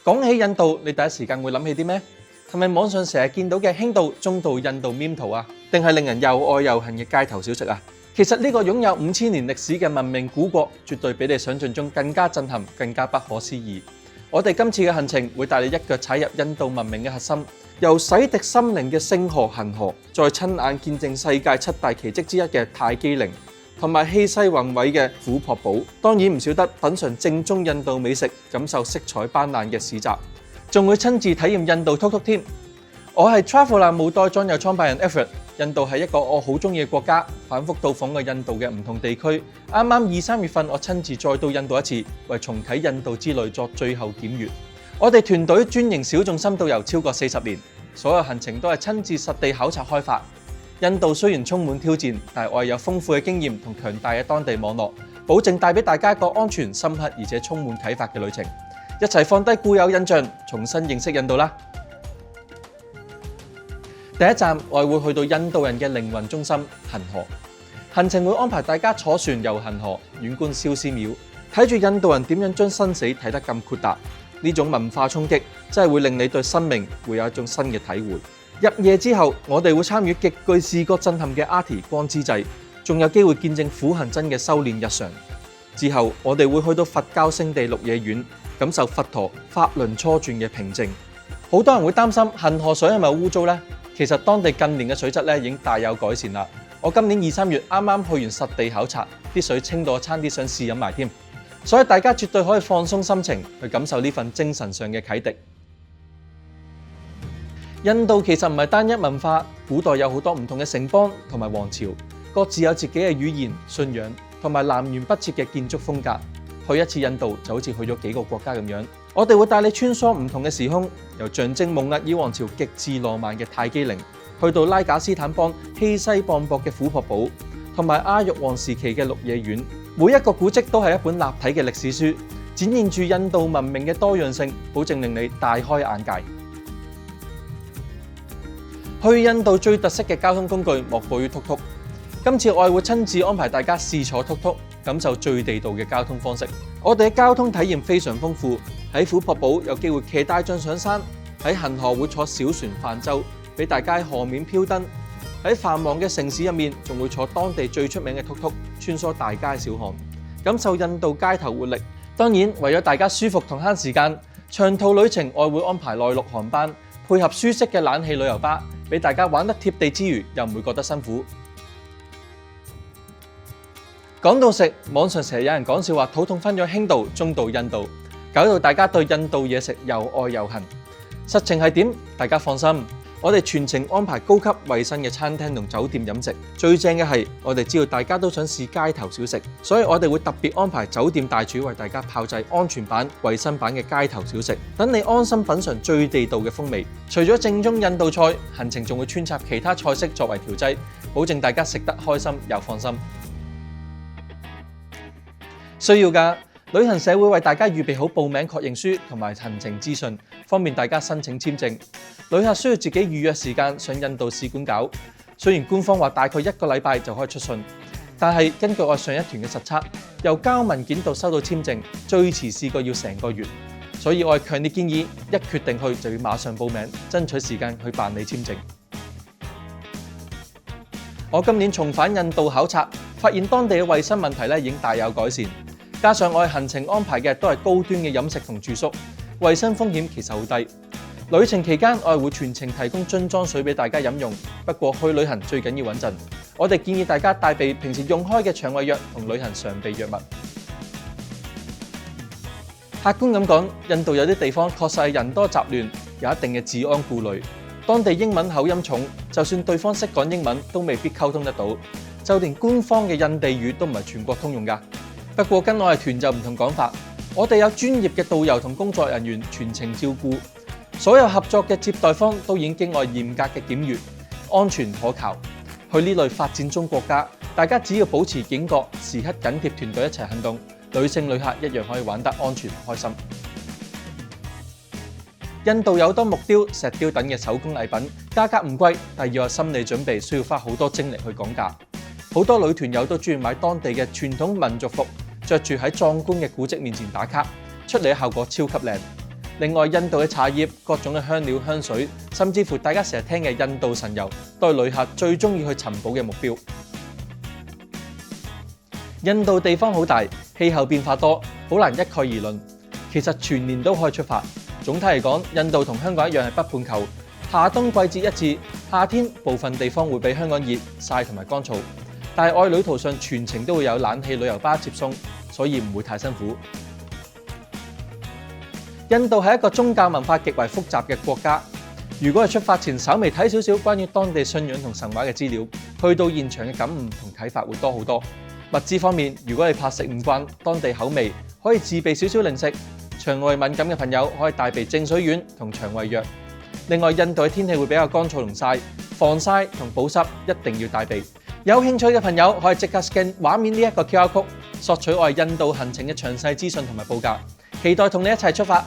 講起印度，你第一時間會諗起啲咩？係咪網上成日見到嘅輕度、中度印度 meme 圖啊？定係令人又愛又恨嘅街頭小食啊？其實呢個擁有5000年歷史嘅文明古國，絕對比你想象中更加震撼、更加不可思議。我哋今次嘅行程會帶你一腳踩入印度文明嘅核心，由洗滌心靈嘅星河恒河，再親眼見證世界7大奇蹟之一嘅泰姬陵，同埋氣勢宏偉嘅虎撲堡，當然唔少得品嚐正宗印度美食，感受色彩斑斕嘅市集，仲會親自體驗印度禿禿添。我係 Traveller 無袋裝有創辦人 Everett。印度係一個我好中意嘅國家，反覆到訪過印度嘅唔同地區。啱啱2、3月份，我親自再到印度一次，為重啟印度之旅作最後檢閱。我哋團隊專營小眾深度遊超過40年，所有行程都係親自實地考察開發。印度雖然充滿挑戰，但係我係有豐富嘅經驗同強大嘅當地網絡，保證帶俾大家一個安全、深刻而且充滿啟發嘅旅程。一齊放低固有印象，重新認識印度啦！第一站，我係會去到印度人嘅靈魂中心恒河。行程會安排大家坐船遊恒河，遠觀燒屍廟，睇住印度人點樣將生死睇得咁豁達。呢種文化衝擊真係會令你對生命會有一種新嘅體會。入夜之後，我哋會參與極具視覺震撼嘅阿提光之祭，仲有機會見證苦行僧嘅修煉日常。之後，我哋會去到佛教聖地鹿野苑，感受佛陀法輪初轉嘅平靜。好多人會擔心恒河水係咪污糟呢？其實當地近年嘅水質已經大有改善啦。我今年2、3月啱啱去完實地考察，啲水清到我差啲想試飲埋添。所以大家絕對可以放鬆心情，去感受呢份精神上嘅啟迪。印度其實唔係單一文化，古代有好多唔同嘅城邦同埋王朝，各自有自己嘅語言、信仰同埋南轅北轍嘅建築風格。去一次印度就好似去咗幾個國家咁樣。我哋會帶你穿梭唔同嘅時空，由象徵蒙兀兒王朝極致浪漫嘅泰姬陵，去到拉賈斯坦邦氣勢磅礴嘅虎撲堡，同埋阿育王時期嘅鹿野苑。每一個古蹟都係一本立體嘅歷史書，展現住印度文明嘅多樣性，保證令你大開眼界。去印度最特色嘅交通工具莫過於禿禿。今次我係會親自安排大家試坐禿禿，感受最地道嘅交通方式。我哋嘅交通體驗非常豐富，喺虎撲堡有機會騎大象上山，喺恒河會坐小船泛舟，俾大家喺河面飄燈。喺繁忙嘅城市入面，仲會坐當地最出名嘅禿禿，穿梭大街小巷，感受印度街頭活力。當然，為咗大家舒服同慳時間，長途旅程我會安排內陸航班，配合舒適嘅冷氣旅遊巴，俾大家玩得貼地之餘，又唔會覺得辛苦。講到食，網上成日有人講笑話，肚痛分咗輕度、中度、印度，搞到大家對印度嘢食又愛又恨。實情係點？大家放心，我哋全程安排高級衛生嘅餐廳同酒店飲食。最正嘅係，我哋知道大家都想試街頭小食，所以我哋會特別安排酒店大廚為大家炮製安全版、衛生版嘅街頭小食，等你安心品嚐最地道嘅風味。除咗正宗印度菜，行程仲會穿插其他菜式作為調劑，保證大家食得開心又放心。需要㗎，旅行社會為大家預備好報名確認書同埋行程資訊，方便大家申請簽證。旅客需要自己預約時間上印度使館搞。雖然官方話大概1個禮拜就可以出信，但係根據我上一團嘅實測，由交文件到收到簽證，最遲試過要成個月。所以我係強烈建議，一決定去就要馬上報名，爭取時間去辦理簽證。我今年重返印度考察，發現當地嘅衛生問題已經大有改善。加上我哋行程安排嘅都係高端嘅飲食同住宿，衛生風險其實好低。旅程期間我係會全程提供樽裝水俾大家飲用，不過去旅行最緊要穩陣。我哋建議大家帶備平時用開嘅腸胃藥同旅行常備藥物。客觀咁講，印度有啲地方確實係人多雜亂，有一定嘅治安顧慮。當地英文口音重，就算對方識講英文都未必溝通得到，就連官方嘅印地語都唔係全國通用㗎。不過跟我哋團就唔同講法，我哋有專業嘅導遊同工作人員全程照顧，所有合作嘅接待方都已經經過嚴格嘅檢閱，安全可靠。去呢類發展中國家，大家只要保持警覺，時刻緊貼團隊一齊行動，女性旅客一樣可以玩得安全開心。印度有好多木雕、石雕等嘅手工藝品，價格唔貴，但要有心理準備，需要花好多精力去講價。好多女團友都中意買當地嘅傳統民族服，着住喺壯觀嘅古蹟面前打卡，出嚟嘅效果超級靚。另外，印度嘅茶葉、各種嘅香料、香水，甚至乎大家成日聽嘅印度神油，都係旅客最中意去尋寶嘅目標。印度地方好大，氣候變化多，好難一概而論。其實全年都可以出發。總體嚟講，印度同香港一樣係北半球，夏冬季節一致。夏天部分地方會比香港熱、曬同埋乾燥，但係我哋旅途上全程都會有冷氣旅遊巴接送，所以唔會太辛苦。印度係一個宗教文化極為複雜嘅國家。如果係出發前稍微睇少少關於當地信仰同神話嘅資料，去到現場嘅感悟同啟發會多好多。物資方面，如果你怕食唔慣當地口味，可以自備少少零食。腸胃敏感嘅朋友可以帶備正水丸同腸胃藥。另外，印度嘅天氣會比較乾燥同曬，防曬同保濕一定要帶備。有興趣嘅朋友可以即刻 scan 畫面呢一個 QR code，索取我哋印度行程嘅詳細資訊同埋報價。期待同你一齊出發。